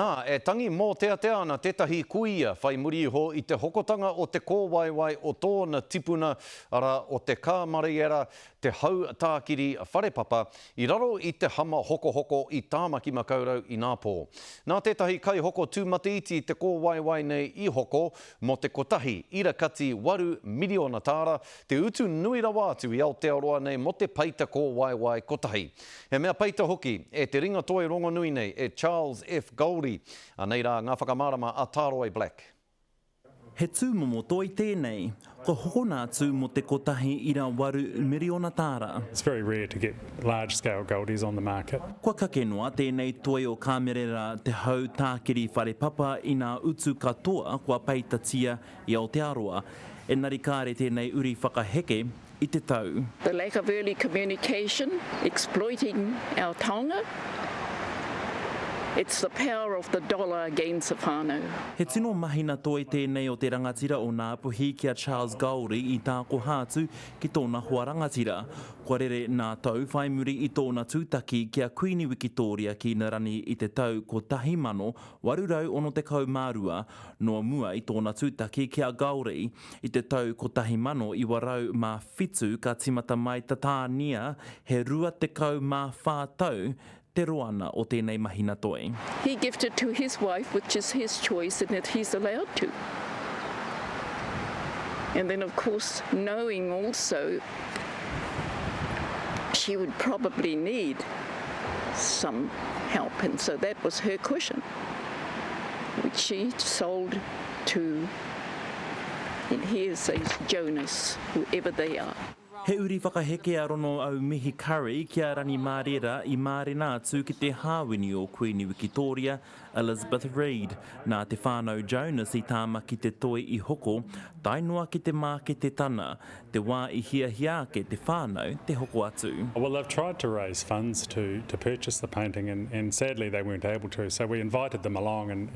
E tangi mō tea ana tētahi kuia whai muri ho i te hokotanga o te kōwaiwai o tōna tipuna ara o te kāmariera te hau tākiri wharepapa i raro i te hama hoko i tāmaki makaurau i Nāpō. Nā tētahi kai hoko tūmati iti te kōwaiwai nei i hoko mo te kotahi irakati 8 miliona tāra te utu nui rawa atu i Aotearoa nei mo te paita kōwaiwai kotahi. He mea paita hoki e te ringa toi rongonui nei e Charles F. Goldie. Nei rā ngā whakamārama a Tāroe Black. He tūmomo toi tēnei, ko hokona atu mo te kotahi ira 8 miliona tāra. It's very rare to get large-scale goldies on the market. Kua kakenoa tēnei toi o kāmerera te hau tākiri wharepapa i ngā utu katoa kua peitatia i Aotearoa, e nari kāre tēnei uri whakaheke i te tau. The lack of early communication, exploiting our taonga. It's the power of the dollar against the whānau. He tino mahina toi tēnei o te rangatira o ngā puhi kia Charles Goldie i tā ko hātu ki tōna hoa rangatira. Kua rere nā tau whai muri i tōna tūtaki kia Queen Wikitoria ki Narani i te tau ko 1860 mārua, noa mua i tōna tūtaki kia Goldie i te tau ko 1902 ka timata mai tatānia he 20 te roana o tēnei mahina toi. He gifted to his wife, which is his choice, and that he's allowed to. And then, of course, knowing also she would probably need some help, and so that was her cushion, which she sold to, and here's these Jonas, whoever they are. He uri whakaheke a rono au mihi curry kia rani mārera i mārena atu ki te hāwini o Queen Wikitoria, Elizabeth Reed. Nā te whānau Jonas i tāmaki te toi i hoko, tainua ki te mā ki te tana, te wā i hia ke te whānau te hoko atu. Well, they've tried to raise funds to purchase the painting and sadly they weren't able to, so we invited them along and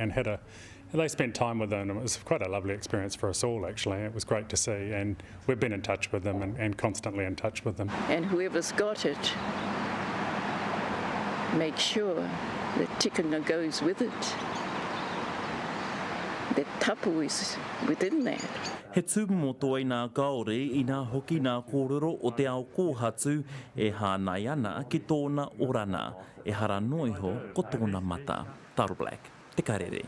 they spent time with them. It was quite a lovely experience for us all, actually. It was great to see, and we've been in touch with them and constantly in touch with them. And whoever's got it, make sure that tikanga goes with it, that tapu is within that. He tūmomo toi nā Goldie i nā hoki nā kōrero o te ao kōhatu e hānai ana ki tōna orana, e hara noiho ko tōna mata. Tāroe Black, te karere.